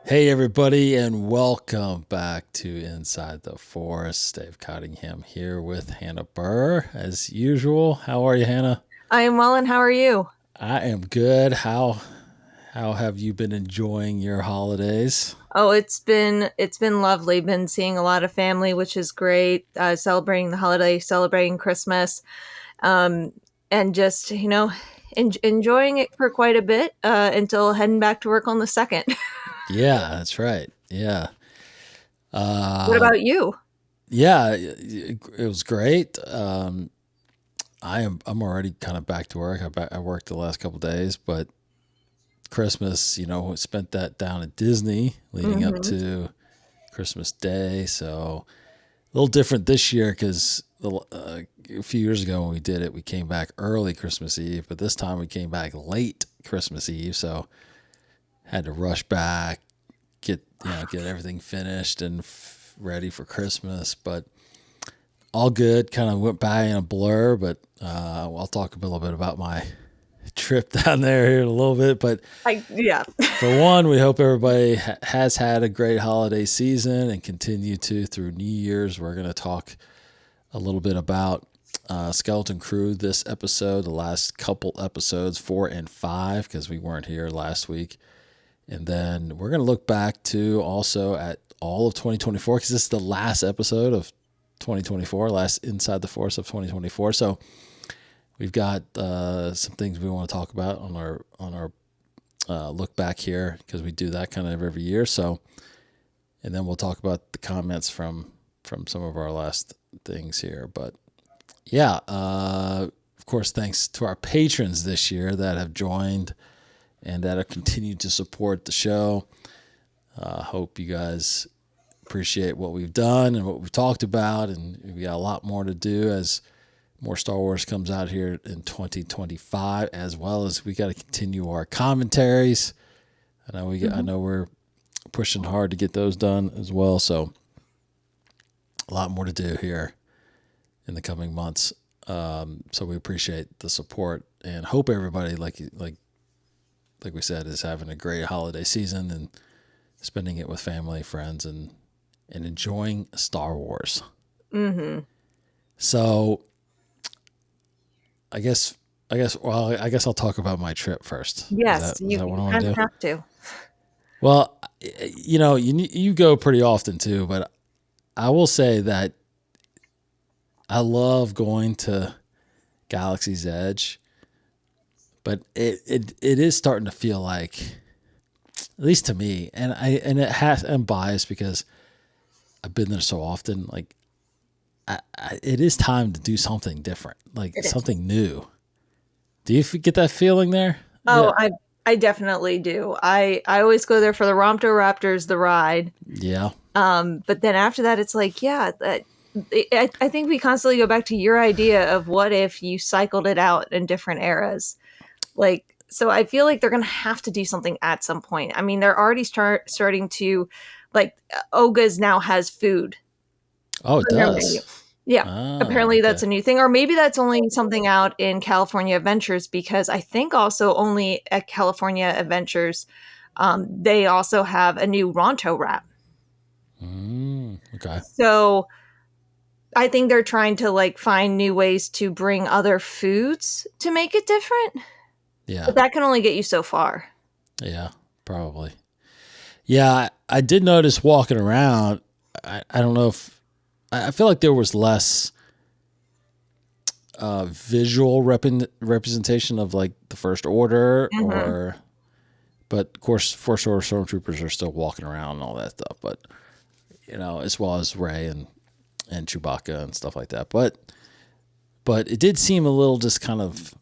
Hey, everybody, and welcome back to Inside the Forest. Dave Cottingham here with Hannah Burr, as usual. How are you, Hannah? I am well, and how are you? I am good. How have you been enjoying your holidays? Oh, it's been lovely. Been seeing a lot of family, which is great. Celebrating the holiday, celebrating Christmas, um, and just enjoying it for quite a bit until heading back to work on the second. Yeah, that's right. Yeah. What Uh, about you? yeah, it was great. I'm already kind of back to work. I worked the last couple days, but Christmas, spent that down at Disney leading up Hmm. to Christmas Day. So a little different this year because a few years ago when we did it, we came back early Christmas Eve, but this time we came back late Christmas Eve. So had to rush back, get everything finished and ready for Christmas. But all good. Kind of went by in a blur, but I'll talk a little bit about my trip down there here in a little bit. But Yeah. for one, we hope everybody has had a great holiday season and continue to through New Year's. We're going to talk a little bit about Skeleton Crew this episode, the last couple episodes, 4 and 5, because we weren't here last week. And then we're going to look back to also at all of 2024, because this is the last episode of 2024, last Inside the Force of 2024. So we've got some things we want to talk about on our look back here, because we do that kind of every year. So, and then we'll talk about the comments from some of our last things here. But yeah, of course, thanks to our patrons this year that have joined and that have continued to support the show. Hope you guys appreciate what we've done and what we've talked about, and we got a lot more to do as more Star Wars comes out here in 2025, as well as we got to continue our commentaries. I know we're pushing hard to get those done as well. So a lot more to do here in the coming months. So we appreciate the support and hope everybody, like we said, is having a great holiday season and spending it with family, friends, and enjoying Star Wars. Hmm. So I guess I'll talk about my trip first. Yes, Is you that what I want kind to of do? have to. Well, you go pretty often too, but I will say that I love going to Galaxy's Edge, but it is starting to feel like, at least to me, I'm biased because I've been there so often. Like, it is time to do something different, like It is. something new. Do you get that feeling there? Yeah, Oh, I definitely do. I always go there for the Rompto Raptors, the ride. yeah, But then after that, it's like, yeah, I think we constantly go back to your idea of what if you cycled it out in different eras. Like, so I feel like they're going to have to do something at some point. I mean, they're already starting to, like, Oga's now has food oh, it on their menu. does. Yeah. Oh, Apparently okay. that's a new thing. Or maybe that's only something out in California Adventures, because I think also only at California Adventures, they also have a new Ronto wrap. Okay. So I think they're trying to like find new ways to bring other foods to make it different, Yeah. but that can only get you so far. Yeah. Probably. Yeah. I did notice walking around. I don't know if I feel like there was less visual representation of like the First Order, Hmm. but of course, First Order stormtroopers are still walking around and all that stuff. But as well as Rey and Chewbacca and stuff like that. But it did seem a little just kind of,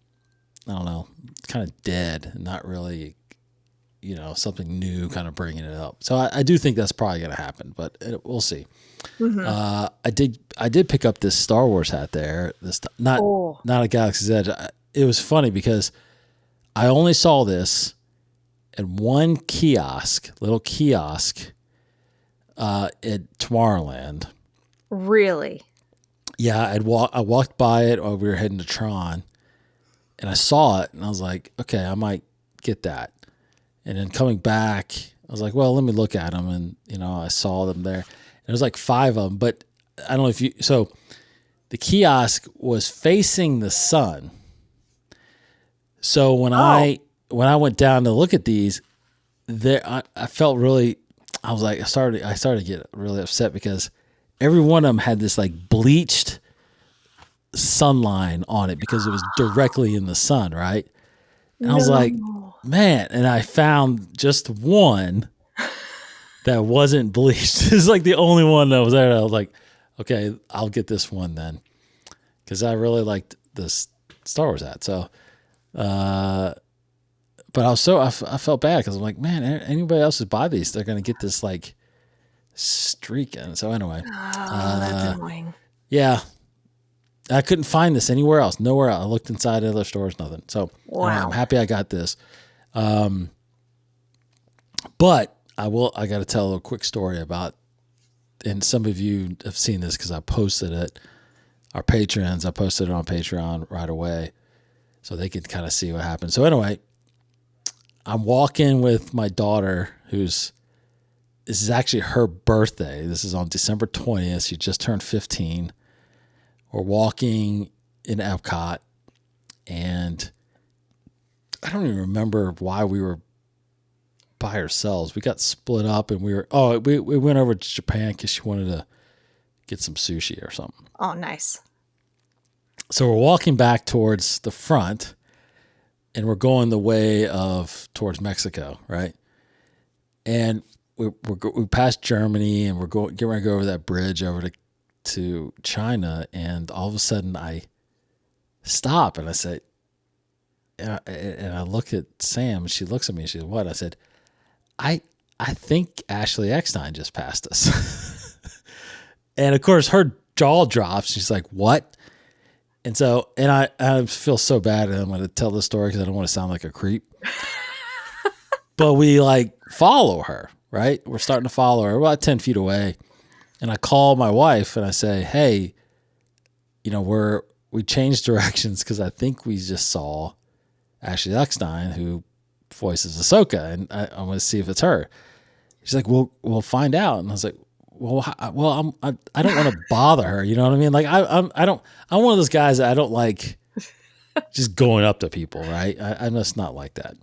I don't know, kind of dead, and not really, something new kind of bringing it up. So I do think that's probably going to happen, but we'll see. Hmm. I did pick up this Star Wars hat there. This Oh, not a Galaxy's Edge. It was funny because I only saw this at one little kiosk, at Tomorrowland. really? Yeah, I walked by it while we were heading to Tron, and I saw it, and I was like, okay, I might get that. And then coming back I was like, well, let me look at them. And, I saw them there. And there was like 5 of them. But I don't know if so the kiosk was facing the sun. So when I went down to look at these, I felt really, I was like, I started to get really upset because every one of them had this like bleached sun line on it because it was directly in the sun, right? And I was like, man, and I found just one that wasn't bleached. It's like the only one that was there. I was like, okay, I'll get this one then, because I really liked this Star Wars hat. So, but I felt bad because I'm like, man, anybody else who buy these, they're gonna get this like streak. And so anyway, that's annoying. Yeah, I couldn't find this anywhere else. Nowhere else. I looked inside other stores, nothing. So I'm happy I got this. But I got to tell a quick story about, and some of you have seen this because I posted it. Our patrons, I posted it on Patreon right away so they could kind of see what happened. So anyway, I'm walking with my daughter, this is actually her birthday. This is on December 20th. She just turned 15. We're walking in Epcot, and I don't even remember why we were by ourselves. We got split up, and we went over to Japan because she wanted to get some sushi or something. Oh, nice. So we're walking back towards the front, and we're going the way towards Mexico, right? And we passed Germany, and we're getting ready to go over that bridge over to China, and all of a sudden I stop and I say, and I look at Sam, and she looks at me and she said, what? I said, I think Ashley Eckstein just passed us. And of course her jaw drops. She's like, what? And so, and I feel so bad, and I'm going to tell this story because I don't want to sound like a creep. But we like follow her, right? We're starting to follow her. We're about 10 feet away. And I call my wife and I say, hey, we changed directions because I think we just saw Ashley Eckstein, who voices Ahsoka, and I want to see if it's her. She's like, we'll find out. And I was like, I don't want to bother her. You know what I mean? Like I'm one of those guys that I don't like just going up to people, right? I'm just not like that.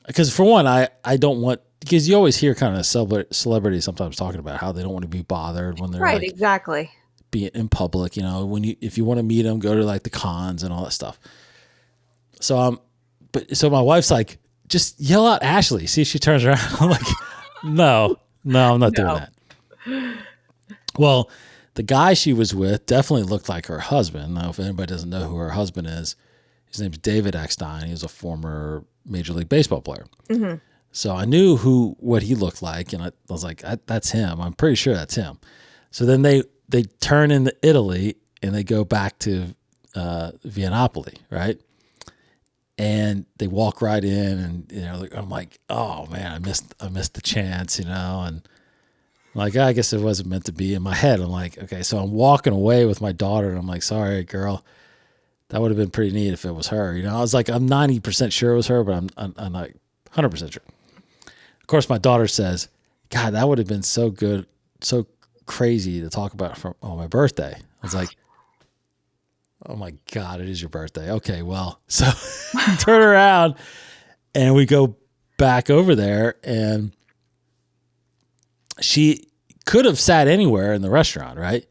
Because for one, I don't want, because you always hear kind of celebrities sometimes talking about how they don't want to be bothered when they're right, like, exactly, being in public. If you want to meet them, go to like the cons and all that stuff. So so my wife's like, just yell out Ashley, see if she turns around. I'm like, no, I'm not doing that. Well, the guy she was with definitely looked like her husband. Now, if anybody doesn't know who her husband is, his name's David Eckstein. He was a former Major League Baseball player. Mm-hmm. So I knew what he looked like, and I was like, that's him. I'm pretty sure that's him. So then they turn into Italy, and they go back to Viennapoli, right? And they walk right in, and I'm like, oh man, I missed the chance, and I'm like, I guess it wasn't meant to be. In my head, I'm like, okay, so I'm walking away with my daughter, and I'm like, sorry, girl, that would have been pretty neat if it was her. I was like, I'm 90% sure it was her, but I'm not 100% sure. Of course, my daughter says, God, that would have been so good, so crazy to talk about on my birthday. I was like, oh my God, it is your birthday. Okay, well, so we turn around and we go back over there, and she could have sat anywhere in the restaurant, right?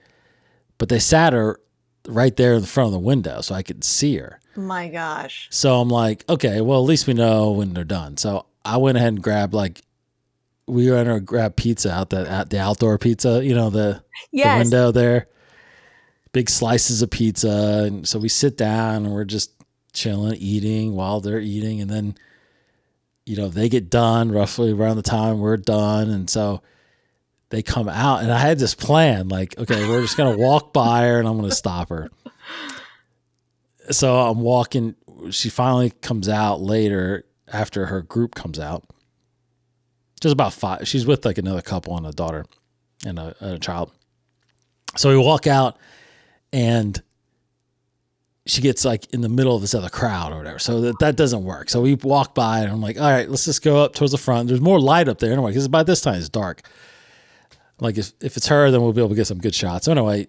But they sat her right there in the front of the window so I could see her. My gosh. So I'm like, okay, well, at least we know when they're done. So I went ahead and grabbed we went to grab pizza out the outdoor pizza, the window there. Big slices of pizza. And so we sit down and we're just chilling, eating while they're eating. And then, they get done roughly around the time we're done. And so they come out, and I had this plan, like, okay, we're just going to walk by her and I'm going to stop her. So I'm walking. She finally comes out later after her group comes out. Just about 5. She's with like another couple and a daughter and a child. So we walk out, and she gets like in the middle of this other crowd or whatever. So that doesn't work. So we walk by and I'm like, all right, let's just go up towards the front. There's more light up there anyway, because by this time it's dark. Like if it's her, then we'll be able to get some good shots. So anyway,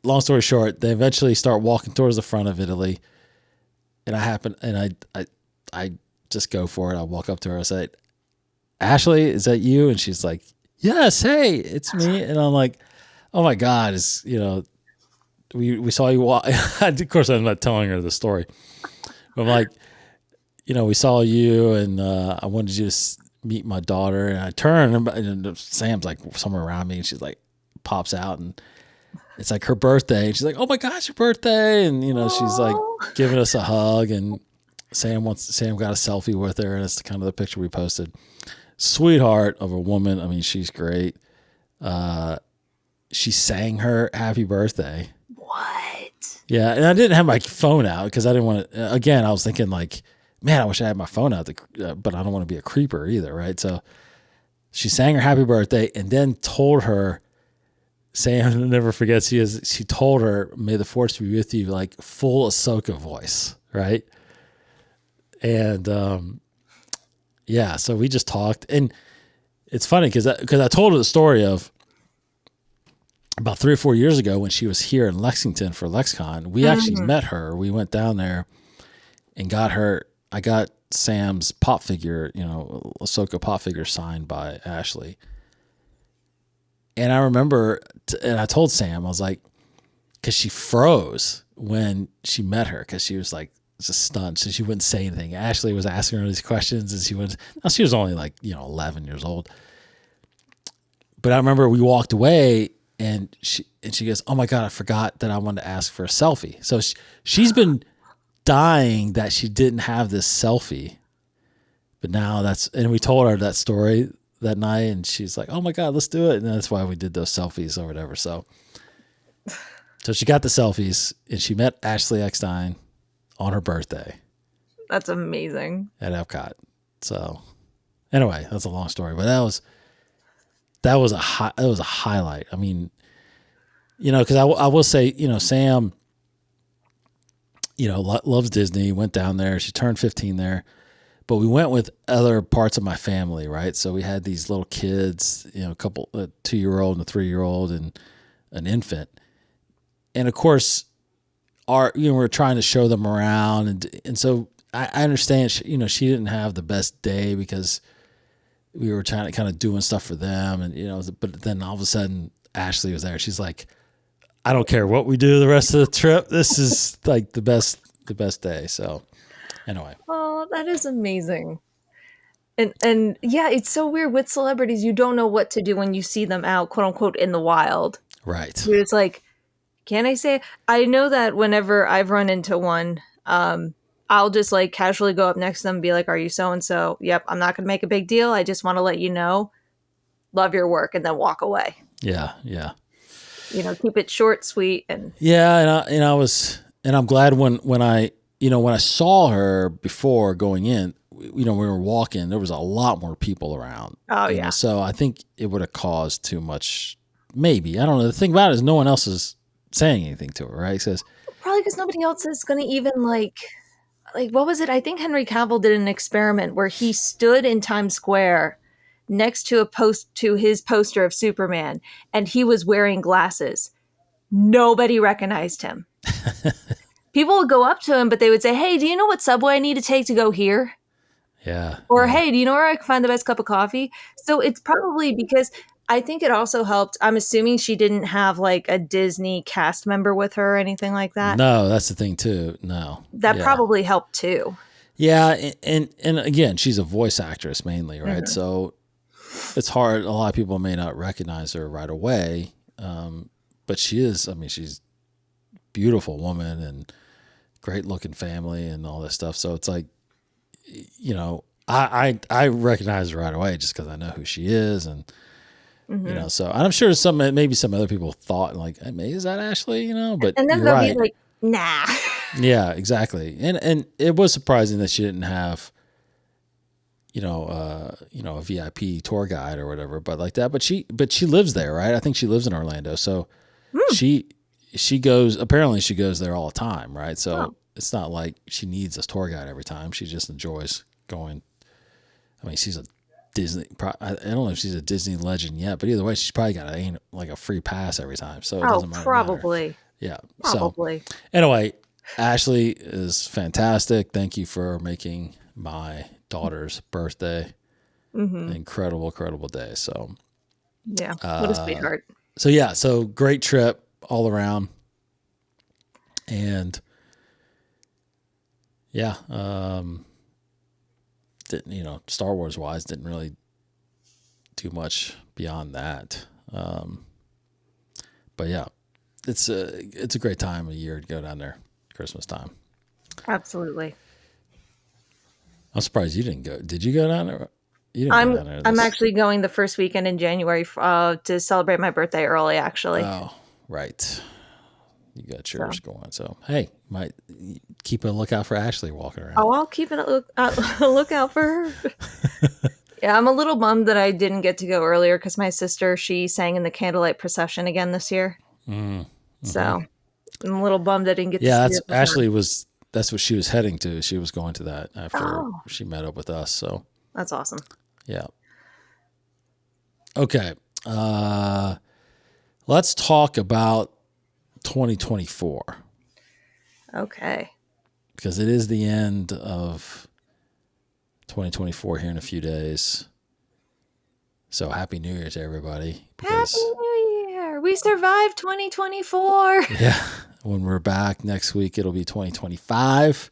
long story short, they eventually start walking towards the front of Italy. And I just go for it. I walk up to her. I say, Ashley, is that you? And she's like, yes, hey, it's me. And I'm like, oh my God, we saw you walk. Of course, I'm not telling her the story. But I'm like, we saw you and I wanted you to meet my daughter. And I turn and Sam's like somewhere around me and she's like, pops out and it's like her birthday. And she's like, oh my gosh, your birthday. And, she's like giving us a hug and Sam got a selfie with her. And it's kind of the picture we posted. Sweetheart of a woman. I mean, she's great. She sang her happy birthday. What? Yeah. And I didn't have my phone out because I didn't want to, again, I was thinking like, man, I wish I had my phone out, but I don't want to be a creeper either. Right. So she sang her happy birthday and then told her, Sam never forgets, she told her, may the force be with you, like full Ahsoka voice. Right. And, yeah, so we just talked, and it's funny because I told her the story of about 3 or 4 years ago when she was here in Lexington for LexCon. We actually met her. We went down there and got her. I got Sam's pop figure, Ahsoka pop figure signed by Ashley. And I remember, and I told Sam, I was like, because she froze when she met her because she was like, just stunned, so she wouldn't say anything. Ashley was asking her these questions, and she was only like 11 years old. But I remember we walked away, and she goes, "Oh my God, I forgot that I wanted to ask for a selfie." So she's been dying that she didn't have this selfie, but now and we told her that story that night, and she's like, "Oh my God, let's do it!" And that's why we did those selfies or whatever. So she got the selfies, and she met Ashley Eckstein on her birthday. That's amazing. At Epcot. So anyway, that's a long story, but that was a highlight. I mean, because I will say, Sam, loves Disney, went down there. She turned 15 there, but we went with other parts of my family, right? So we had these little kids, a couple, a 2-year-old and a 3-year-old and an infant. And of course, we're trying to show them around, and so I understand. She didn't have the best day because we were trying to kind of doing stuff for them, and but then all of a sudden Ashley was there. She's like, "I don't care what we do the rest of the trip. This is like the best day." So anyway, oh, that is amazing. And yeah, it's so weird with celebrities. You don't know what to do when you see them out, quote unquote, in the wild. Right? It's like, can I say? I know that whenever I've run into one, I'll just like casually go up next to them and be like, "Are you so and so?" "Yep, I'm not going to make a big deal. I just want to let you know, love your work," and then walk away. Yeah. Keep it short, sweet, and yeah. And I'm glad when I saw her before going in, we were walking, there was a lot more people around. Oh yeah. So I think it would have caused too much. Maybe, I don't know. The thing about it is no one else is saying anything to her, right? He says probably because nobody else is going to even like what was it? I think Henry Cavill did an experiment where he stood in Times Square next to his poster of Superman, and he was wearing glasses. Nobody recognized him. People would go up to him, but they would say, "Hey, do you know what subway I need to take to go here?" Yeah. Or, "Hey, do you know where I can find the best cup of coffee?" So it's probably because I think it also helped. I'm assuming she didn't have like a Disney cast member with her or anything like that. No, that's the thing too. No. That probably helped too. Yeah. And again, she's a voice actress mainly, right? Mm-hmm. So it's hard. A lot of people may not recognize her right away. But she's a beautiful woman and great looking family and all this stuff. So it's like, I recognize her right away just because I know who she is. And, so I'm sure maybe some other people thought like, hey, is that Ashley? But and then you're they'll right. be like, nah. Yeah, exactly. And it was surprising that she didn't have, a VIP tour guide or whatever, but like that. But she lives there, right? I think she lives in Orlando. So she she goes. Apparently, she goes there all the time, right? So Oh, it's not like she needs a tour guide every time. She just enjoys going. I mean, she's a Disney. I don't know if she's a Disney legend yet, but either way, she's probably got like a free pass every time, so it oh, doesn't matter. probably, Yeah. So probably. anyway, Ashley is fantastic. Thank you for making my daughter's birthday Hmm. an incredible, incredible day. Yeah, what a sweetheart. So yeah, so great trip all around, and yeah, didn't Star Wars wise didn't really do much beyond that. But yeah, it's a great time of year to go down there, Christmas time. Absolutely. I'm surprised you didn't go. Did you go down there? You didn't go I'm down there I'm this. actually going the first weekend in January to celebrate my birthday early, actually. Oh, right. You got So, yours going. So hey, might keep a lookout for Ashley walking around. oh, I'll keep it a lookout for her. Yeah, I'm a little bummed that I didn't get to go earlier because my sister, she sang in the candlelight procession again this year. Mm-hmm. So I'm a little bummed I didn't get to Yeah, see that's her Ashley perform. was. That's what she was heading to. She was going to that after Oh, she met up with us. So that's awesome. yeah. Okay. Uh, let's talk about 2024 Okay. because it is the end of 2024 here in a few days. So happy New Year to everybody. Happy Because New Year. We survived 2024. yeah, when we're back next week, it'll be 2025,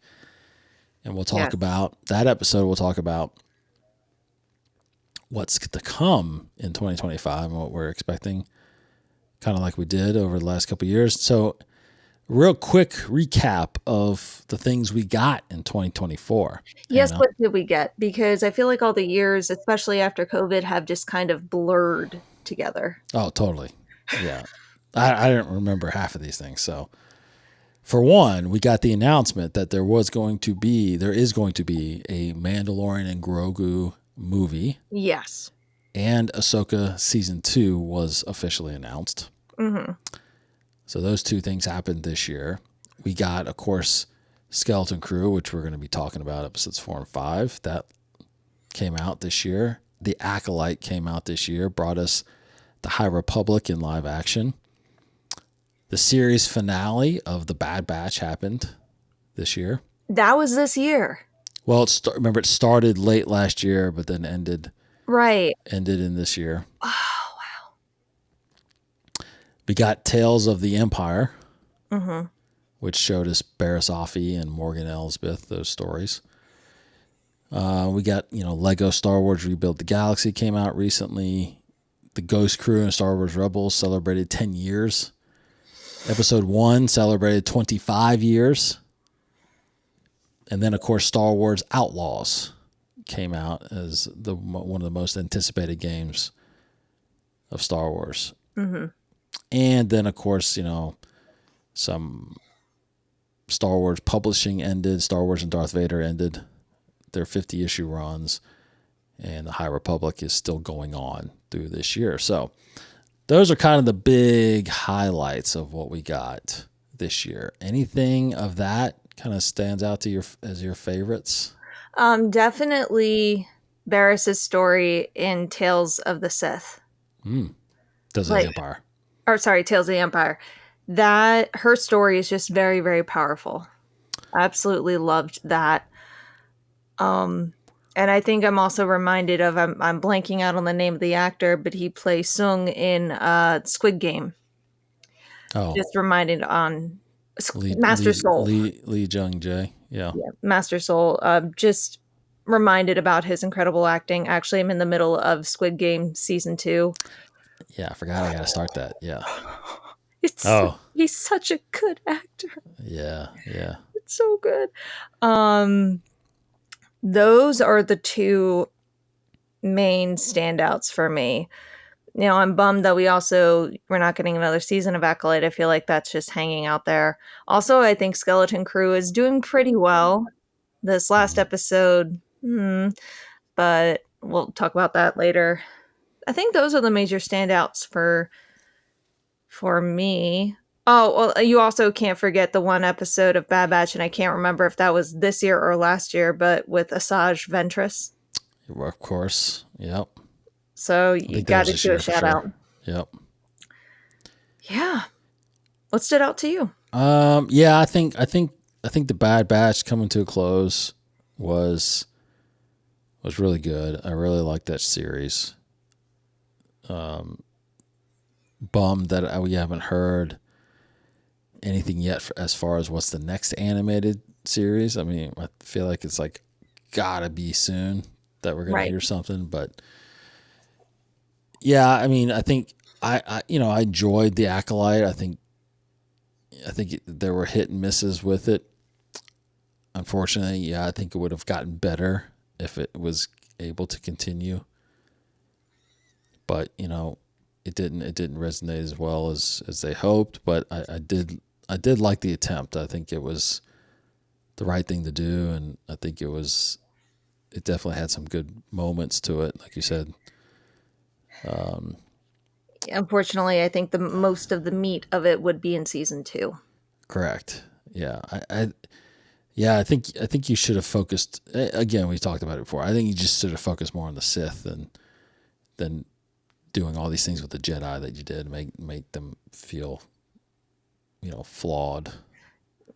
and we'll talk Yes. about that episode. We'll talk about what's to come in 2025 and what we're expecting, kind of like we did over the last couple of years. So, real quick recap of the things we got in 2024. Yes, what did we get? Because I feel like all the years, especially after COVID, have just kind of blurred together. Oh, totally. Yeah. I didn't remember half of these things. So, for one, we got the announcement that there is going to be a Mandalorian and Grogu movie, Yes. and Ahsoka season 2 was officially announced. Hmm. So those two things happened this year. We got, of course, Skeleton Crew, which we're going to be talking about episodes 4 and 5. That came out this year. The Acolyte came out this year, brought us the High Republic in live action. The series finale of The Bad Batch happened this year. That was this year. Well, remember it started late last year, but then Right. ended in this year. Oh, We got Tales of the Empire, wow. Hmm. which showed us Barriss Offee and Morgan Elsbeth, those stories. We got, Lego Star Wars Rebuild the Galaxy came out recently. The Ghost Crew and Star Wars Rebels celebrated 10 years. Episode 1 celebrated 25 years. And then, of course, Star Wars Outlaws came out as one of the most anticipated games of Star Wars. Hmm. And then, of course, some Star Wars publishing ended. Star Wars and Darth Vader ended their 50-issue runs. And the High Republic is still going on through this year. So those are kind of the big highlights of what we got this year. Anything of that kind of stands out to you as your favorites? Definitely Barris's story in Tales of the Sith. Does the Like, Empire? or sorry, Tales of the Empire. That her story is just very, very powerful. Absolutely loved that. And I think I'm also reminded of I'm blanking out on the name of the actor, but he plays Sung in Squid Game. Oh, Just reminded on Lee Master Soul. Lee Jung Jae. Yeah. Yeah, Master Soul. Just reminded about his incredible acting. Actually, I'm in the middle of Squid Game season 2. Yeah, I forgot I got to start that. Yeah. It's Oh, he's such a good actor. yeah, yeah. It's so good. Those are the two main standouts for me. I'm bummed that we're not getting another season of Acolyte. I feel like that's just hanging out there. Also, I think Skeleton Crew is doing pretty well. This last Mhm. episode, but we'll talk about that later. I think those are the major standouts for me. Oh, well, you also can't forget the one episode of Bad Batch, and I can't remember if that was this year or last year, but with Asajj Ventress. Of course. Yep. So I you think that got was to this do a year for shout sure. out. Yep. Yeah. What stood out to you? Yeah, I think the Bad Batch coming to a close was really good. I really liked that series. Bummed that we haven't heard anything yet as far as what's the next animated series. I mean, I feel like it's like gotta be soon that we're gonna Right. hear something. But yeah, I mean, I think I enjoyed the Acolyte. I think there were hit and misses with it. Unfortunately, yeah, I think it would have gotten better if it was able to continue. But it didn't resonate as well as they hoped. But I did like the attempt. I think it was the right thing to do, and I think it definitely had some good moments to it, like you said. Unfortunately, I think the most of the meat of it would be in season 2. Correct. Yeah, I think you should have focused. Again, we talked about it before. I think you just should have focused more on the Sith than doing all these things with the Jedi that you did. Make them feel, flawed.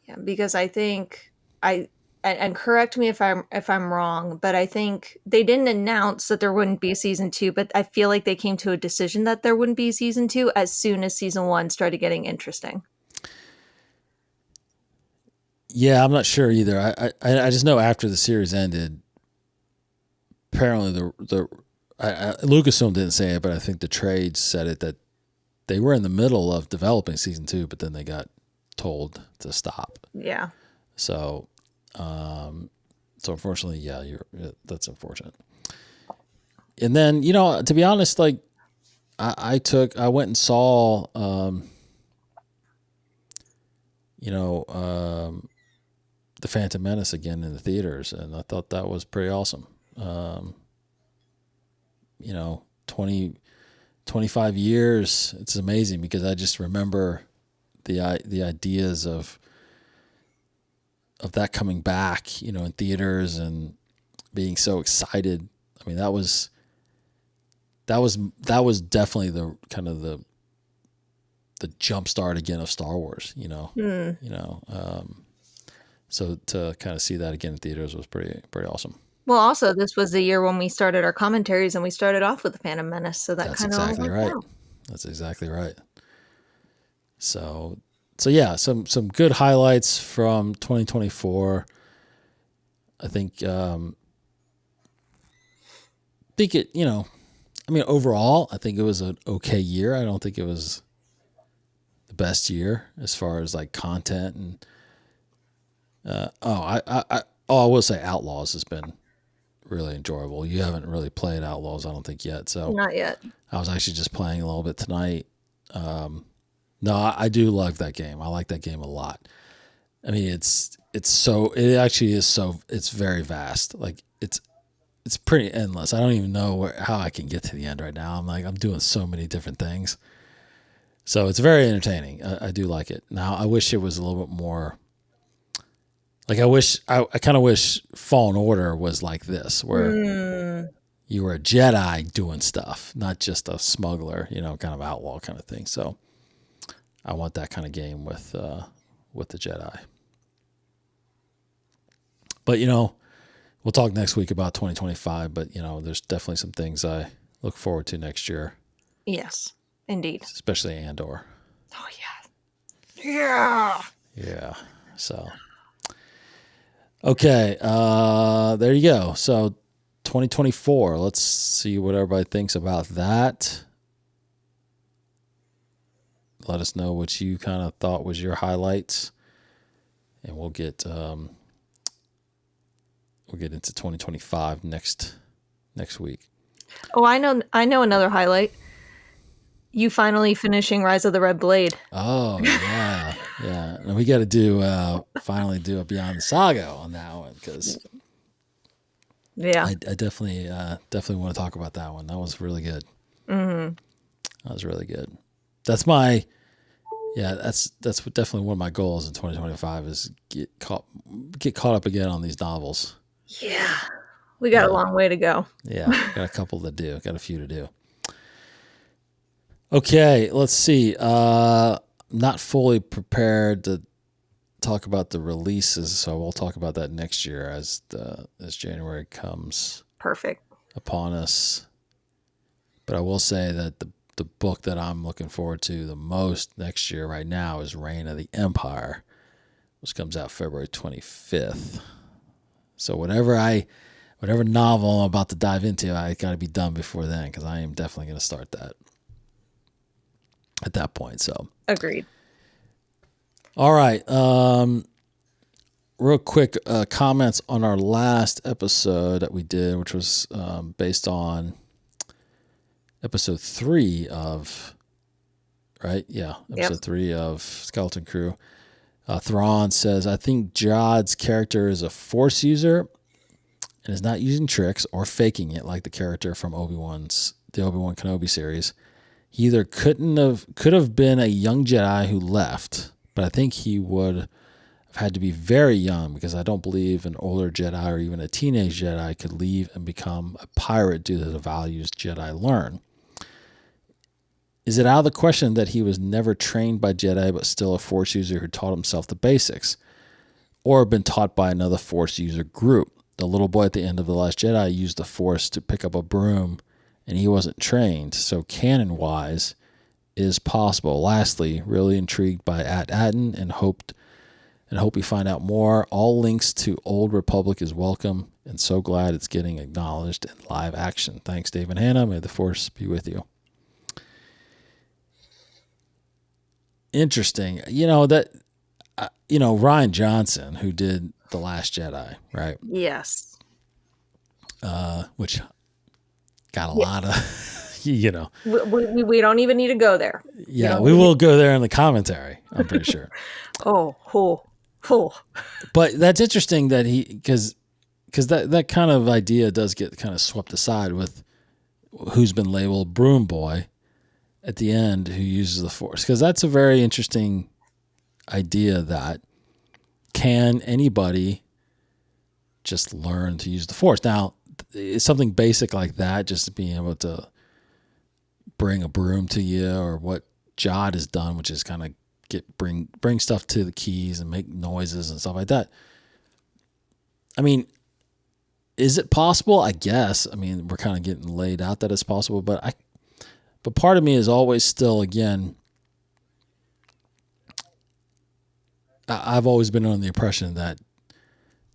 Yeah, because I think and correct me if I'm wrong, but I think they didn't announce that there wouldn't be a season 2, but I feel like they came to a decision that there wouldn't be season 2 as soon as season 1 started getting interesting. Yeah, I'm not sure either. I just know after the series ended, apparently Lucasfilm didn't say it, but I think the trade said it, that they were in the middle of developing season 2, but then they got told to stop. Yeah. So, unfortunately, yeah, that's unfortunate. And then, to be honest, like I went and saw, the Phantom Menace again in the theaters, and I thought that was pretty awesome. 25 years, it's amazing because I just remember the ideas of that coming back, in theaters and being so excited. I mean, that was definitely the kind of the jump start again of Star Wars, so to kind of see that again in theaters was pretty awesome. Well, also, this was the year when we started our commentaries, and we started off with the Phantom Menace, so that That's kind of all exactly worked right. out. That's exactly right. So yeah, some good highlights from 2024. I think it, I mean, overall, I think it was an okay year. I don't think it was the best year as far as like content and I will say Outlaws has been really enjoyable. You haven't really played Outlaws, I don't think, yet. So Not yet. I was actually just playing a little bit tonight. No, I do love that game. I like that game a lot. I mean, it's very vast. Like it's pretty endless. I don't even know how I can get to the end right now. I'm doing so many different things. So it's very entertaining. I do like it. Now, I wish it was a little bit more. Like I kind of wish Fallen Order was like this, where you were a Jedi doing stuff, not just a smuggler, kind of outlaw kind of thing. So I want that kind of game with the Jedi. But we'll talk next week about 2025. But there's definitely some things I look forward to next year. Yes, indeed. Especially Andor. Oh yeah, yeah, yeah. So. Okay, there you go. So 2024, let's see what everybody thinks about that. Let us know what you kind of thought was your highlights, and we'll get into 2025 next week. Oh, I know another highlight. You finally finishing Rise of the Red Blade. Oh yeah, yeah. And we got to finally do a Beyond the Saga on that one, because yeah, I definitely want to talk about that one. That was really good. Mm-hmm. That was really good. That's my, Yeah, that's definitely one of my goals in 2025 is get caught up again on these novels. Yeah. We got a Yeah, long way to go. yeah, got a couple to do, got a few to do. Okay, let's see. Not fully prepared to talk about the releases, so we'll talk about that next year as January comes Perfect. upon us. But I will say that the book that I'm looking forward to the most next year right now is Reign of the Empire, which comes out February 25th. So whatever novel I'm about to dive into, I got to be done before then because I am definitely going to start that at that point. So Agreed. all right. Real quick comments on our last episode that we did, which was based on episode 3 of, right? Yeah, episode 3 of Skeleton Crew. Thrawn says, I think Jod's character is a Force user and is not using tricks or faking it like the character from the Obi-Wan Kenobi series. He either could have been a young Jedi who left, but I think he would have had to be very young because I don't believe an older Jedi or even a teenage Jedi could leave and become a pirate due to the values Jedi learn. Is it out of the question that he was never trained by Jedi but still a Force user who taught himself the basics, or been taught by another Force user group? The little boy at the end of The Last Jedi used the Force to pick up a broom, and he wasn't trained, so canon-wise is possible. Lastly, really intrigued by At-Atten and hope we find out more. All links to Old Republic is welcome, and so glad it's getting acknowledged in live action. Thanks, Dave and Hannah. May the Force be with you. Interesting. Rian Johnson, who did The Last Jedi, right? Yes. Which got a lot of, We don't even need to go there. Yeah, we will go there in the commentary, I'm pretty sure. Oh. But that's interesting that because that kind of idea does get kind of swept aside with who's been labeled Broom Boy at the end who uses the Force, because that's a very interesting idea. That can anybody just learn to use the Force? Now, it's something basic like that, just being able to bring a broom to you, or what Jod has done, which is kind of bring stuff to the keys and make noises and stuff like that. I mean, is it possible? I guess. I mean, we're kind of getting laid out that it's possible, but part of me is always still, again, I've always been under the impression that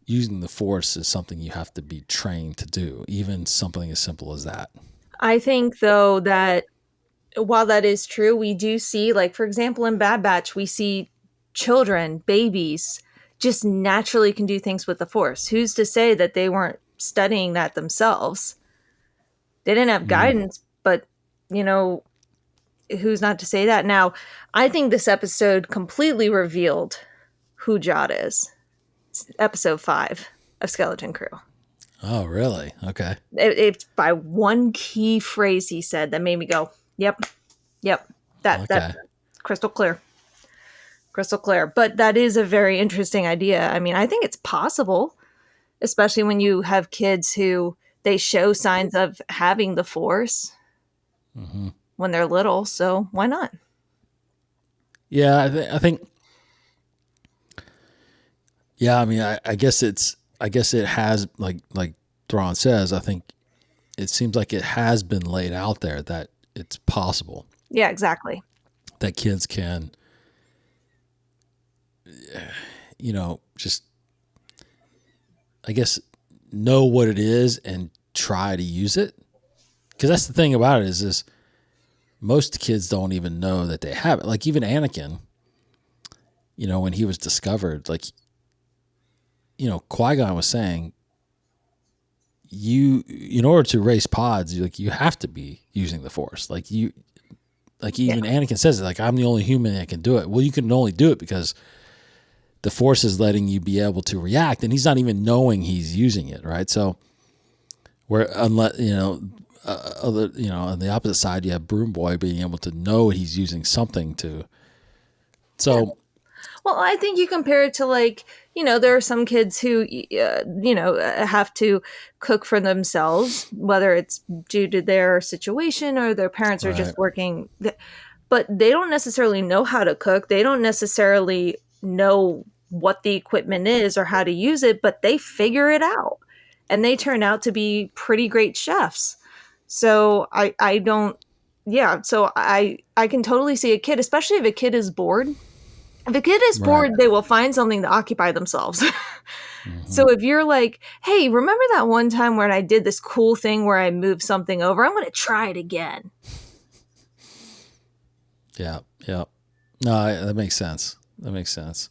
using the Force is something you have to be trained to do, even something as simple as that. I think, though, that while that is true, we do see, like, for example, in Bad Batch, we see children, babies, just naturally can do things with the Force. Who's to say that they weren't studying that themselves? They didn't have guidance, but, who's not to say that? Now, I think this episode completely revealed who Jod is. It's episode 5 of Skeleton Crew. Oh, really? Okay. It's by one key phrase he said that made me go, Yep. That crystal clear. But that is a very interesting idea. I mean, I think it's possible, especially when you have kids who they show signs of having the Force when they're little. So why not? Yeah, I think. Yeah, I mean, I guess it has, like Thrawn says, I think it seems like it has been laid out there that it's possible. Yeah, exactly. That kids can, just, I guess, know what it is and try to use it. Because that's the thing about it is most kids don't even know that they have it. Like even Anakin, when he was discovered, like, Qui-Gon was saying, in order to race pods, you have to be using the Force. Even Anakin says it, like, I'm the only human that can do it. Well, you can only do it because the Force is letting you be able to react, and he's not even knowing he's using it, right? So, on the opposite side, you have Broom Boy being able to know he's using something to So, Well, I think you compare it to like, there are some kids who, have to cook for themselves, whether it's due to their situation or their parents are right, just working, but they don't necessarily know how to cook. They don't necessarily know what the equipment is or how to use it, but they figure it out and they turn out to be pretty great chefs. So I don't, yeah. So I can totally see a kid, especially if a kid is bored. If a kid is right. bored, they will find something to occupy themselves. Hmm. So if you're like, hey, remember that one time when I did this cool thing where I moved something over? I'm going to try it again. Yeah, yeah. No, that makes sense. That makes sense.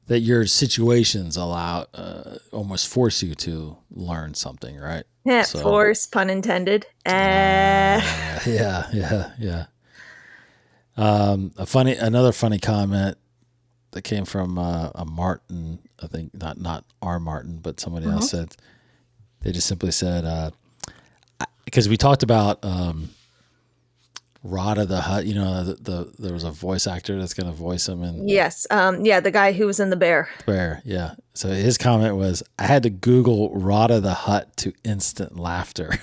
That your situations almost force you to learn something, right? Yeah, So, force, pun intended. yeah, yeah, yeah. Another funny comment that came from a Martin, I think not our Martin, but somebody else said, they just simply said, because we talked about Rada the Hutt, there was a voice actor that's going to voice him in Yes. Yeah, the guy who was in the bear. Bear. Yeah. So his comment was, I had to Google Rada the Hutt to instant laughter.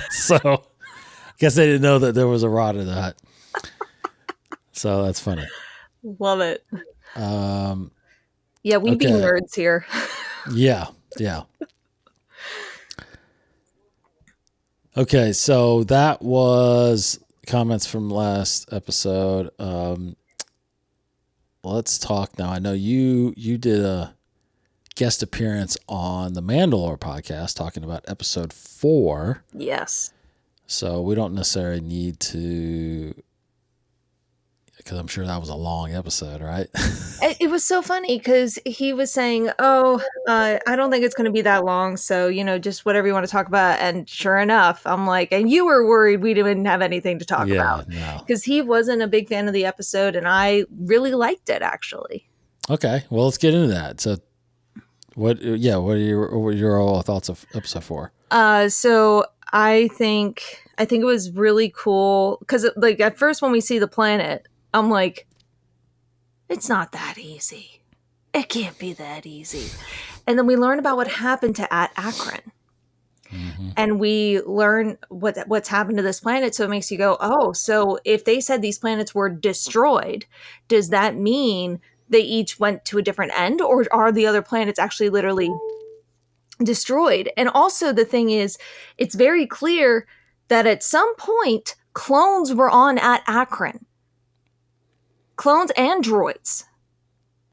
So I guess they didn't know that there was a Rada the Hutt. So that's funny. Love it. Yeah, we be Okay. nerds here. Yeah. Yeah. Okay. So that was comments from last episode. Let's talk now. I know you did a guest appearance on the Mandalore podcast talking about episode 4. Yes. So we don't necessarily need to, because I'm sure that was a long episode, right? It was so funny because he was saying, I don't think it's going to be that long. So, just whatever you want to talk about. And sure enough, I'm like, and you were worried we didn't have anything to talk Yeah, about no. because he wasn't a big fan of the episode. And I really liked it, actually. Okay, well, let's get into that. So, what are your overall thoughts of episode 4? So I think it was really cool because, like, at first when we see the planet, I'm like, it's not that easy. It can't be that easy. And then we learn about what happened to Akron. Mm-hmm. And we learn what's happened to this planet. So it makes you go, oh, so if they said these planets were destroyed, does that mean they each went to a different end, or are the other planets actually literally destroyed? And also the thing is, it's very clear that at some point clones were on at Akron. Clones and droids.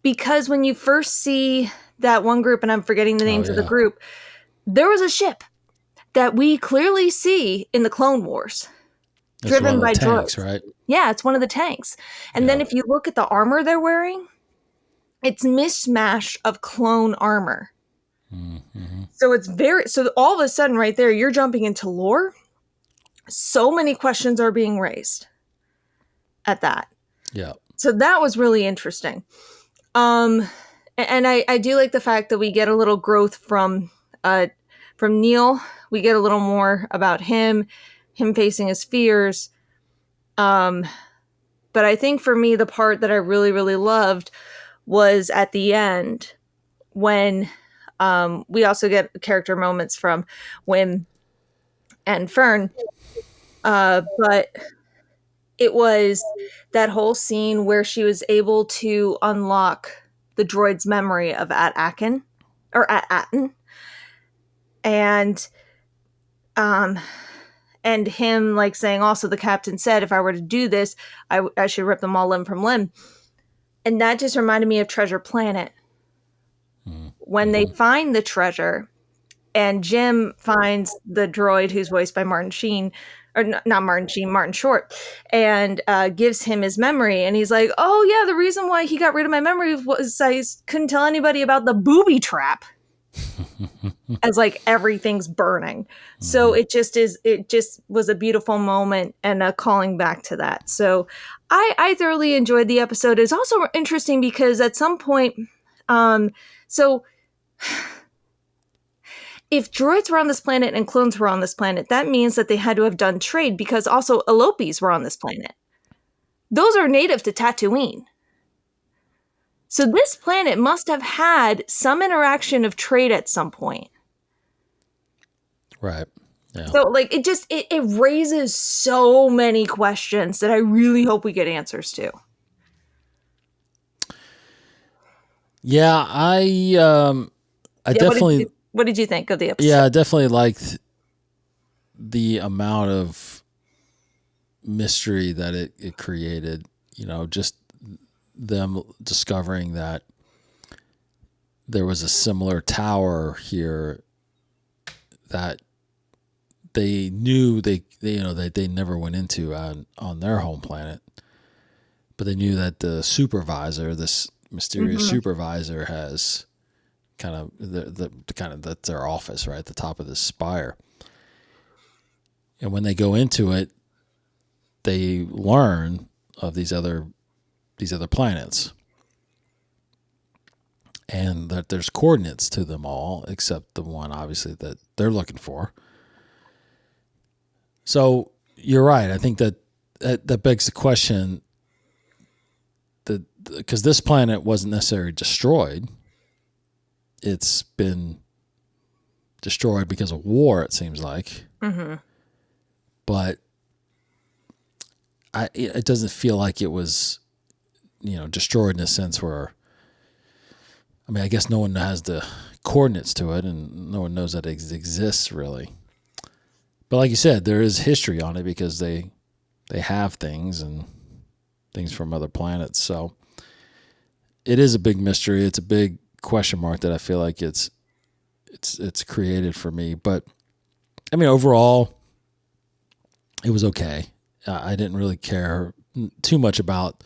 Because when you first see that one group, and I'm forgetting the names of the group, there was a ship that we clearly see in the Clone Wars. It's driven one of the by tanks, droids. right? Yeah, it's one of the tanks. And then if you look at the armor they're wearing, it's mishmash of clone armor. Mm-hmm. So all of a sudden right there, you're jumping into lore. So many questions are being raised at that. Yeah. So that was really interesting. And I do like the fact that we get a little growth from Neil. We get a little more about him facing his fears. But I think for me, the part that I really, really loved was at the end when we also get character moments from Wim and Fern. But it was that whole scene where she was able to unlock the droid's memory of Atten. And him like saying also the captain said, if I were to do this, I should rip them all limb from limb. And that just reminded me of Treasure Planet. Mm-hmm. When they find the treasure and Jim finds the droid who's voiced by Martin Sheen, or not Martin Sheen, Martin Short, and gives him his memory. And he's like, oh yeah, the reason why he got rid of my memory was I couldn't tell anybody about the booby trap. As like everything's burning. Mm-hmm. So it just was a beautiful moment and a calling back to that. So I thoroughly enjoyed the episode. It's also interesting because at some point, so if droids were on this planet and clones were on this planet, that means that they had to have done trade because also Elopis were on this planet. Those are native to Tatooine. So this planet must have had some interaction of trade at some point. Right. Yeah. So like it raises so many questions that I really hope we get answers to. Yeah, I Yeah, definitely what did you think of the yeah, episode? I definitely liked the amount of mystery that it created, just them discovering that there was a similar tower here that they knew they never went into on their home planet, but they knew that the supervisor, this mysterious Mm-hmm. supervisor, has kind of the kind of that's their office right at the top of this spire. And when they go into it, they learn of these other planets, and that there's coordinates to them all except the one obviously that they're looking for. So you're right. I think that begs the question that because this planet wasn't necessarily destroyed, it's been destroyed because of war. It seems like, Mm-hmm. but it doesn't feel like it was destroyed in a sense where, I mean, I guess no one has the coordinates to it, and no one knows that it exists really. But like you said, there is history on it because they have things and things from other planets. So it is a big mystery. It's a big question mark that I feel like it's created for me. But I mean, overall, it was okay. I didn't really care too much about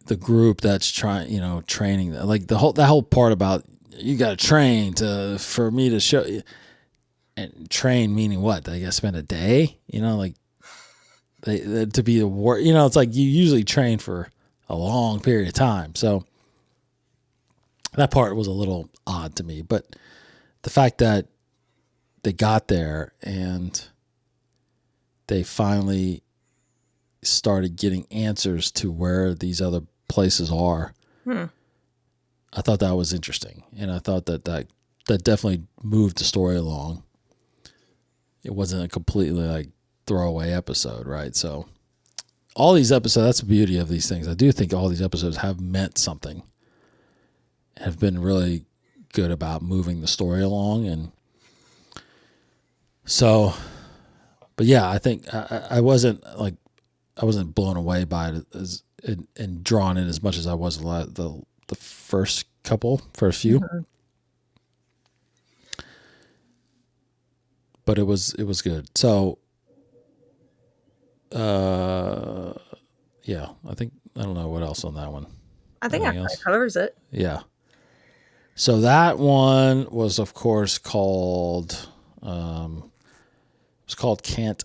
the group that's training. Like that whole part about you got to train for me to show you. And train meaning what? They got to spend a day, like they to be a war. It's like you usually train for a long period of time. So that part was a little odd to me. But the fact that they got there and they finally started getting answers to where these other places are, I thought that was interesting, and I thought that definitely moved the story along. It wasn't a completely like throwaway episode, right? So all these episodes, that's the beauty of these things. I do think all these episodes have meant something, have been really good about moving the story along. And so, but yeah, I think I wasn't blown away by it and drawn in as much as I was the first few. Mm-hmm. But it was good. So, yeah, I don't know what else on that one. I think Anything that else? covers it. Yeah. So that one was, of course, called. It was called "Can't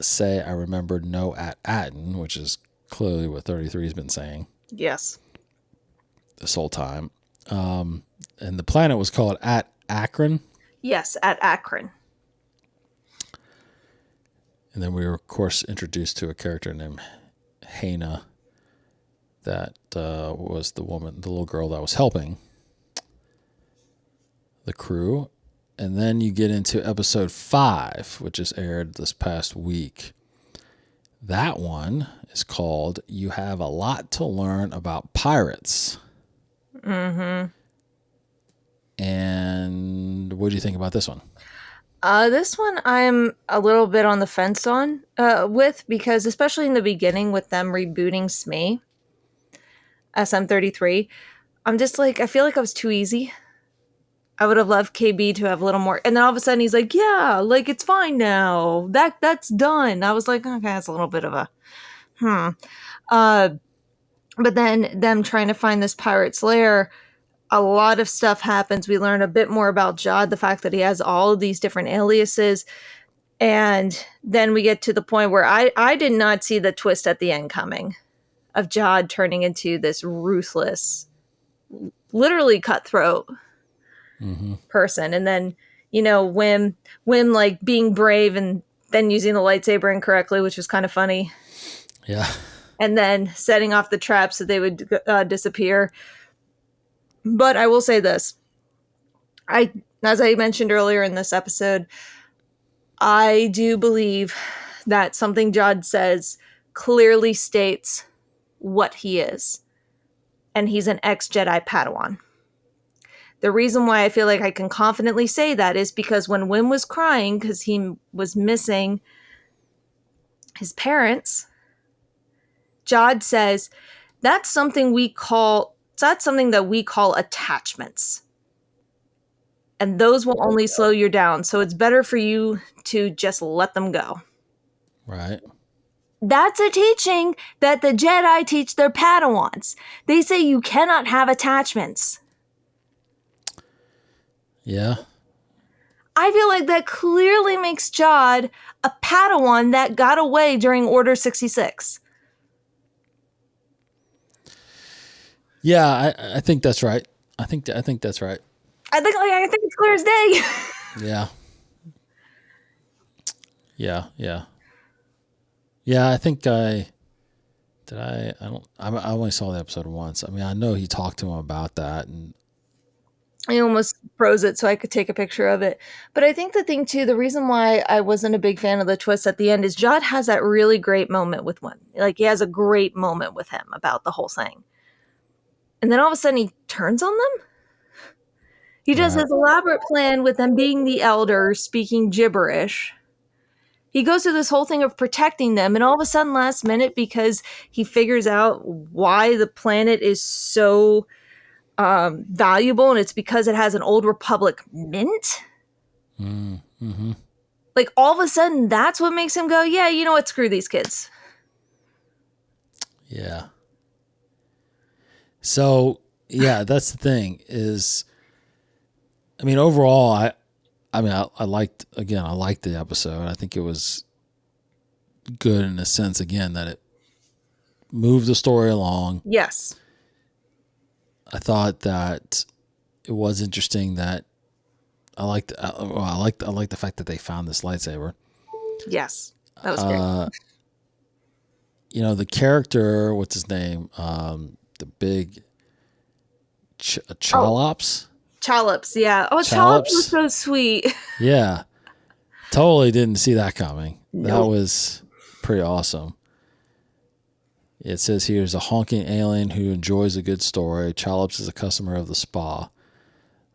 Say I Remembered No at Atten," which is clearly what 33 has been saying Yes. this whole time. And the planet was called at Akron. Yes, at Akron. And then we were, of course, introduced to a character named Hana that was the little girl that was helping the crew. And then you get into episode 5, which is aired this past week. That one is called "You Have a Lot to Learn About Pirates." Mm-hmm. And what do you think about this one? This one I'm a little bit on the fence on with, because especially in the beginning with them rebooting SME, SM33, I'm just like, I feel like I was too easy. I would have loved KB to have a little more, and then all of a sudden he's like, yeah, like it's fine now. That's done. I was like, okay, that's a little bit of a uh but then them trying to find this pirate's lair, a lot of stuff happens. We learn a bit more about Jod, the fact that he has all of these different aliases. And then we get to the point where I did not see the twist at the end coming of Jod turning into this ruthless, literally cutthroat person. And then, Wim like being brave and then using the lightsaber incorrectly, which was kind of funny. Yeah. and then setting off the trap so they would disappear. But I will say this. As I mentioned earlier in this episode, I do believe that something Jod says clearly states what he is. And he's an ex-Jedi Padawan. The reason why I feel like I can confidently say that is because when Wim was crying because he was missing his parents, Jod says, that's something that we call attachments. And those will only slow you down. So it's better for you to just let them go. Right. That's a teaching that the Jedi teach their Padawans. They say you cannot have attachments. Yeah. I feel like that clearly makes Jod a Padawan that got away during Order 66. Yeah, I think that's right. I think that's right. I think it's clear as day. Yeah. Yeah, I think I only saw the episode once. I mean, I know he talked to him about that, and I almost froze it so I could take a picture of it. But I think the thing too, the reason why I wasn't a big fan of the twist at the end is Jod has that really great moment with one. Like he has a great moment with him about the whole thing. And then all of a sudden he turns on them. He does his elaborate plan with them being the elders, speaking gibberish. He goes through this whole thing of protecting them, and all of a sudden, last minute, because he figures out why the planet is so valuable, and it's because it has an old Republic mint. Mm-hmm. Like, all of a sudden, that's what makes him go, yeah, you know what, screw these kids. Yeah. So, yeah, that's the thing is, I mean, overall, I liked the episode. I think it was good in a sense, again, that it moved the story along. Yes. I thought that it was interesting that I liked the fact that they found this lightsaber. Yes. That was great. You know, the character, what's his name? The big Cholops. Challops, yeah. Oh, Challops was so sweet. Yeah. Totally didn't see that coming. Nope. That was pretty awesome. It says here is a honking alien who enjoys a good story. Challops is a customer of the spa.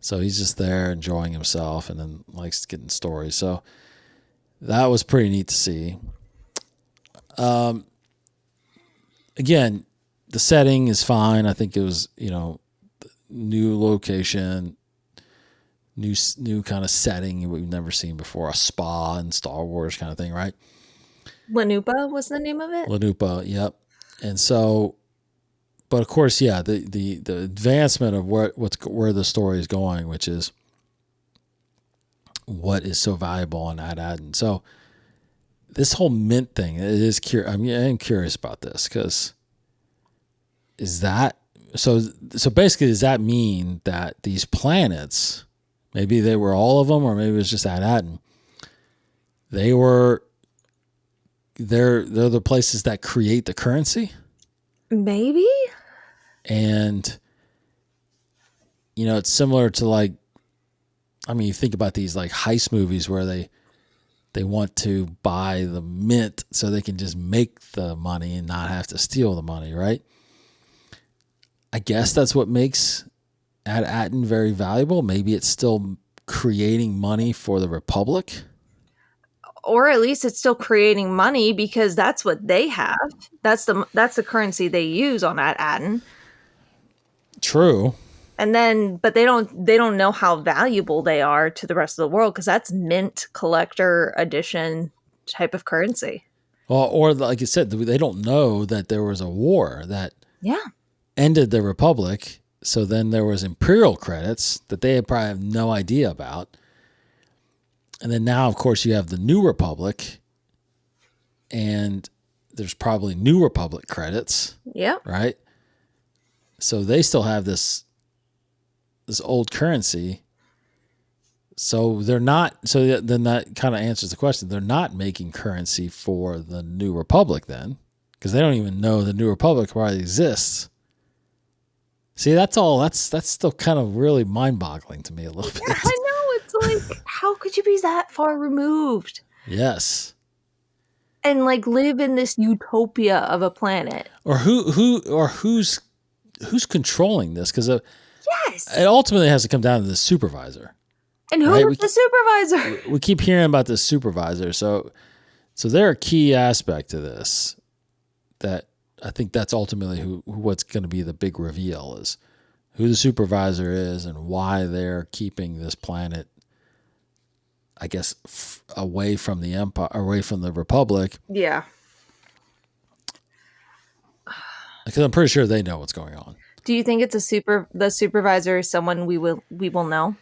So he's just there enjoying himself and then likes getting stories. So that was pretty neat to see. Again, the setting is fine. I think it was, new location, new kind of setting we've never seen before, a spa in Star Wars kind of thing, right? Lanupa was the name of it? Lanupa, yep. And so, but of course, yeah, the advancement of where the story is going, which is what is so valuable on Ad-Adden. So this whole mint thing, it is curious. I mean, I'm curious about this because so basically, does that mean that these planets, maybe they were all of them, or maybe it was just Ad-Adden, they're the places that create the currency? Maybe. And, it's similar to you think about these like heist movies where they want to buy the mint so they can just make the money and not have to steal the money, right? I guess that's what makes Ad-Adden very valuable. Maybe it's still creating money for the Republic. Or at least it's still creating money because that's what they have. That's the currency they use on Ad-Adden. True. And then, but they don't know how valuable they are to the rest of the world because that's mint collector edition type of currency. Well, or like you said, they don't know that there was a war that ended the Republic. So then there was Imperial credits that they probably have no idea about. And then now, of course, you have the New Republic, and there's probably New Republic credits. Yeah. Right? So they still have this old currency. So they're not, so then that kind of answers the question. They're not making currency for the New Republic then, because they don't even know the New Republic probably exists. See, that's still kind of really mind-boggling to me a little bit. I know, it's like, how could you be that far removed? Yes. And like live in this utopia of a planet. Or who's controlling this? Because Yes. it ultimately has to come down to the supervisor. And who is the supervisor? We keep hearing about the supervisor, so they're a key aspect to this. That I think that's ultimately what's going to be the big reveal is who the supervisor is and why they're keeping this planet, I guess, away from the Empire, away from the Republic. Yeah. Because I'm pretty sure they know what's going on. Do you think it's the supervisor is someone we will know?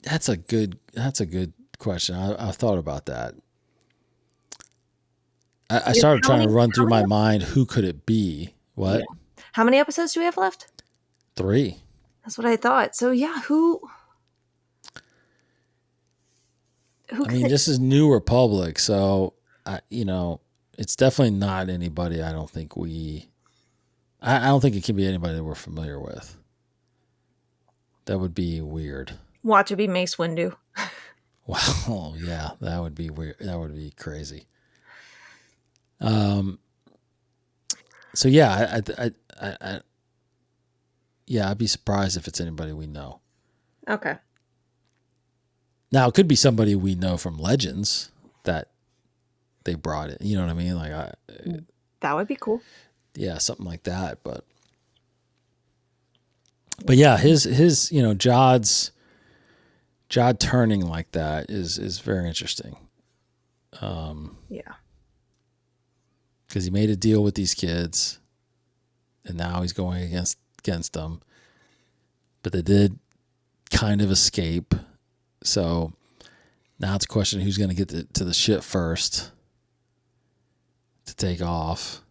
That's a good question. I thought about that. I started trying to run through my mind, who could it be? What? Yeah. How many episodes do we have left? 3. That's what I thought. So yeah, who I mean, this is New Republic, so it's definitely not anybody. I don't think I don't think it can be anybody that we're familiar with. That would be weird. Watch it be Mace Windu. Well, yeah, that would be weird. That would be crazy. So yeah, I'd be surprised if it's anybody we know. Okay. Now it could be somebody we know from Legends that they brought it. You know what I mean? Like that would be cool. Yeah, something like that. But yeah, his Jod turning like that is very interesting. Yeah. Because he made a deal with these kids, and now he's going against them. But they did kind of escape, so now it's a question of who's going to get to the ship first to take off.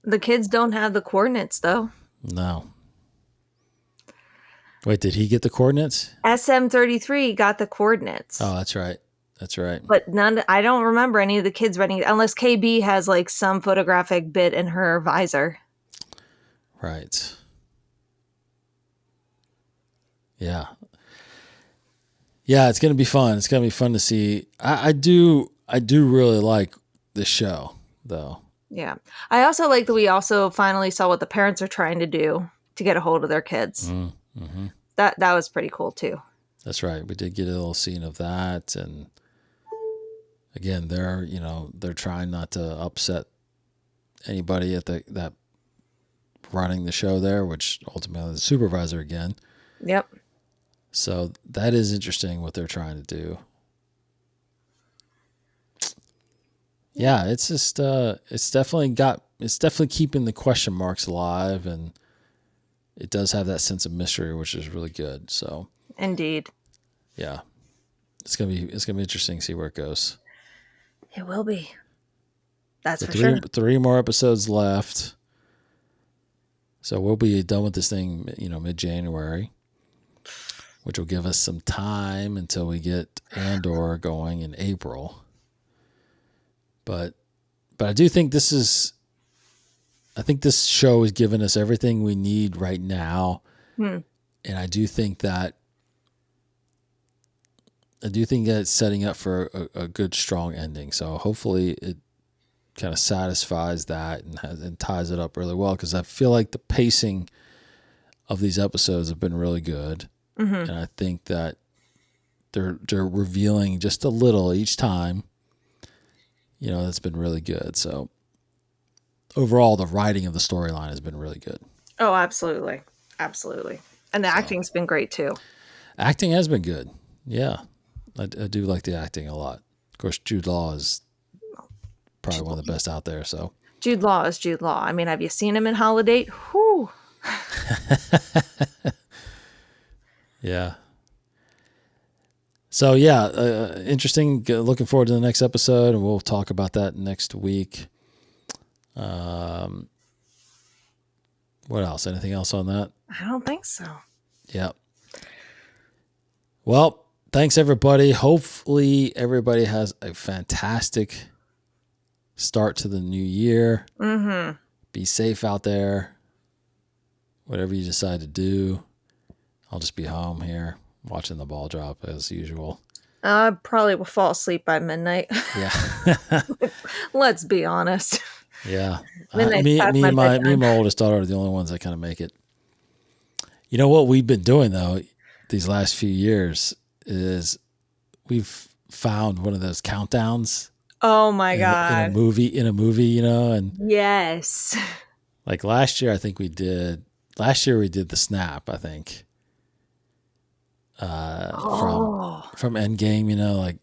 The kids don't have the coordinates, though. No. Wait, did he get the coordinates? SM-33 got the coordinates. Oh, that's right. That's right. But I don't remember any of the kids writing it, unless KB has like some photographic bit in her visor. Right. Yeah. Yeah, it's going to be fun. It's going to be fun to see. I do really like the show, though. Yeah. I also like that we also finally saw what the parents are trying to do to get a hold of their kids. Mm-hmm. That was pretty cool, too. That's right. We did get a little scene of that, and again, they're trying not to upset anybody at that running the show there, which ultimately the supervisor again. Yep. So that is interesting what they're trying to do. Yeah, it's just it's definitely keeping the question marks alive, and it does have that sense of mystery, which is really good. So indeed. Yeah. It's gonna be interesting to see where it goes. It will be. That's for sure. 3 more episodes left. So we'll be done with this thing, mid-January, which will give us some time until we get Andor going in April. But I do think this show has given us everything we need right now. And I do think that it's setting up for a good, strong ending. So hopefully it kind of satisfies that and ties it up really well, because I feel like the pacing of these episodes have been really good. Mm-hmm. And I think that they're revealing just a little each time. That's been really good. So overall, the writing of the storyline has been really good. Oh, absolutely. Absolutely. And the acting's been great too. Acting has been good. Yeah. I do like the acting a lot. Of course, Jude Law is probably one of the best out there. So Jude Law is Jude Law. I mean, have you seen him in Holiday? Whew. Yeah. So yeah, interesting. Looking forward to the next episode, and we'll talk about that next week. What else? Anything else on that? I don't think so. Yeah. Well, thanks everybody. Hopefully everybody has a fantastic start to the new year. Mm-hmm. Be safe out there. Whatever you decide to do, I'll just be home here watching the ball drop as usual. I probably will fall asleep by midnight. Yeah. Let's be honest. Yeah. Midnight's Me past and my my bedtime. oldest daughter are the only ones that kind of make it. You know what we've been doing though these last few years is we've found one of those countdowns Oh my in a God. movie, you know, and Yes. like last year we did the Snap, I think. Oh, From Endgame, you know, like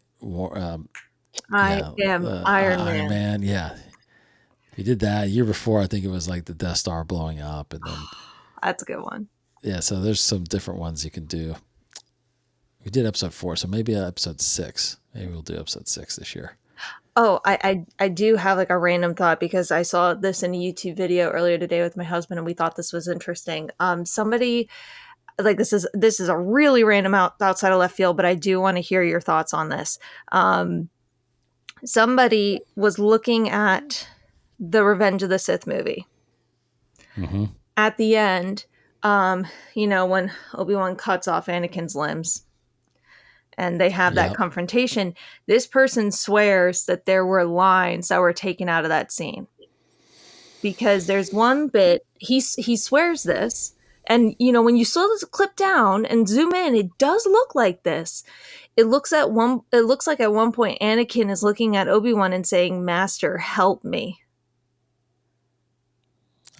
I am Iron Iron Man. Man, yeah. We did that. A year before, I think it was like the Death Star blowing up, and then That's a good one. yeah. So there's some different ones you can do. We did episode 4, so maybe episode 6. Maybe we'll do episode 6 this year. Oh, I do have like a random thought because I saw this in a YouTube video earlier today with my husband and we thought this was interesting. Somebody like this is a really random outside of left field, but I do want to hear your thoughts on this. Somebody was looking at the Revenge of the Sith movie. Mm-hmm. At the end, when Obi-Wan cuts off Anakin's limbs and they have that Yep. confrontation, this person swears that there were lines that were taken out of that scene. Because there's one bit, he swears this, and when you slow this clip down and zoom in, it does look like this. It looks like at one point Anakin is looking at Obi-Wan and saying, "Master, help me."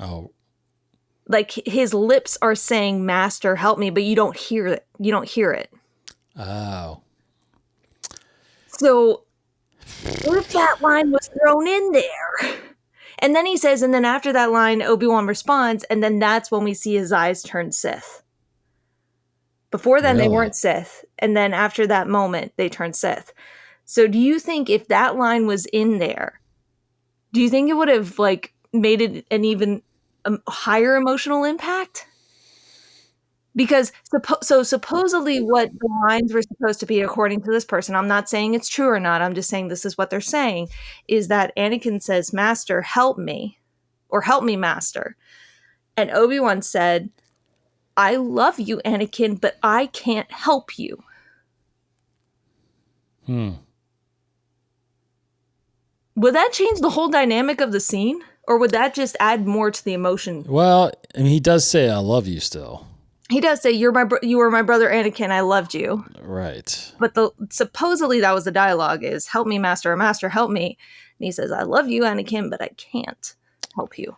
Oh, Like his lips are saying, "Master, help me," but you don't hear it. You don't hear it. oh, So if that line was thrown in there. And then he says, and then after that line, Obi-Wan responds, and then that's when we see his eyes turn Sith. Before then, they Really? weren't Sith. And then after that moment, they turned Sith. So do you think if that line was in there, do you think it would have like made it an even higher emotional impact? Because supposedly what the lines were supposed to be, according to this person, I'm not saying it's true or not, I'm just saying this is what they're saying, is that Anakin says, "Master, help me," or "Help me, Master." And Obi-Wan said, "I love you, Anakin, but I can't help you." Would that change the whole dynamic of the scene? Or would that just add more to the emotion? Well, I mean, he does say "I love you" still. He does say, you were my brother Anakin, I loved you. Right. But supposedly that was the dialogue is, "Help me, Master, or Master, help me." And he says, "I love you, Anakin, but I can't help you."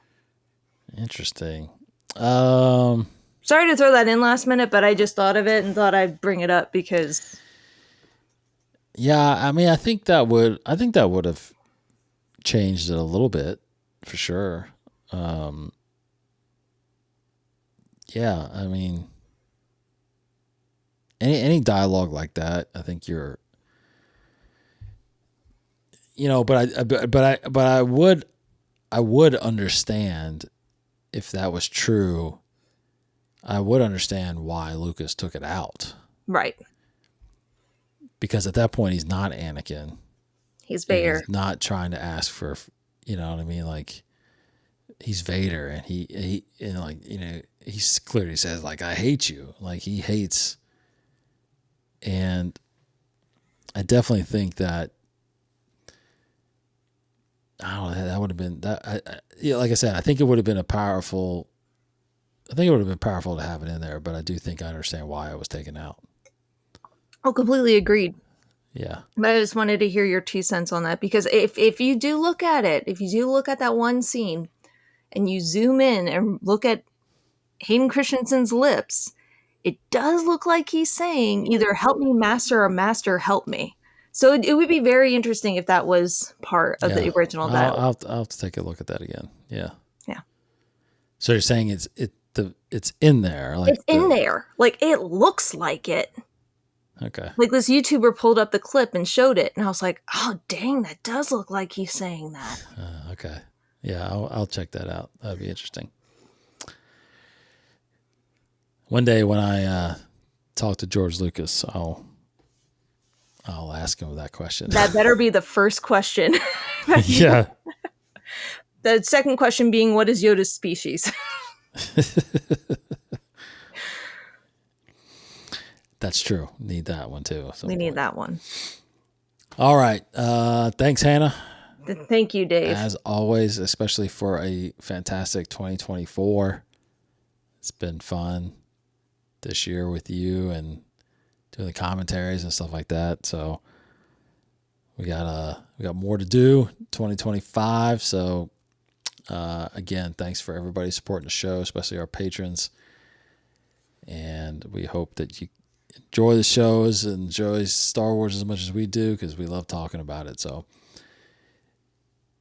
Interesting. Sorry to throw that in last minute, but I just thought of it and thought I'd bring it up because... Yeah, I mean, I think that would have changed it a little bit, for sure. Yeah, I mean, any dialogue like that, I think you're, but I would understand if that was true. I would understand why Lucas took it out. Right. Because at that point, he's not Anakin. He's Vader. He's not trying to ask for, you know what I mean? Like, he's Vader, and he clearly says, like, "I hate you." Like, he hates. And I definitely think that, I don't know, that would have been that. Like I said, I think it would have been powerful to have it in there, but I do think I understand why it was taken out. Oh, completely agreed. Yeah. But I just wanted to hear your 2 cents on that, because if you do look at it, if you do look at that one scene and you zoom in and look at Hayden Christensen's lips, it does look like he's saying either "Help me, Master," or "Master, help me." So it would be very interesting if that was part of the original dialogue. I'll have to take a look at that again. Yeah. Yeah. So you're saying it's in there, like It's in there. Like, it looks like it. Okay. Like, this YouTuber pulled up the clip and showed it, and I was like, "Oh, dang, that does look like he's saying that." Okay. Yeah, I'll check that out. That'd be interesting. One day when I talk to George Lucas, I'll ask him that question. That better be the first question. Yeah. The second question being, what is Yoda's species? That's true. Need that one too. We need that one. All right. Thanks, Hannah. Thank you, Dave. As always, especially for a fantastic 2024. It's been fun this year with you and doing the commentaries and stuff like that. So we got more to do 2025. So again, thanks for everybody supporting the show, especially our patrons. And we hope that you enjoy the shows and enjoy Star Wars as much as we do, because we love talking about it. So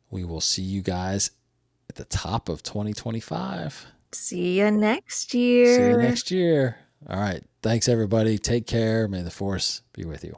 we will see you guys at the top of 2025. See you next year. See you next year. All right. Thanks, everybody. Take care. May the Force be with you.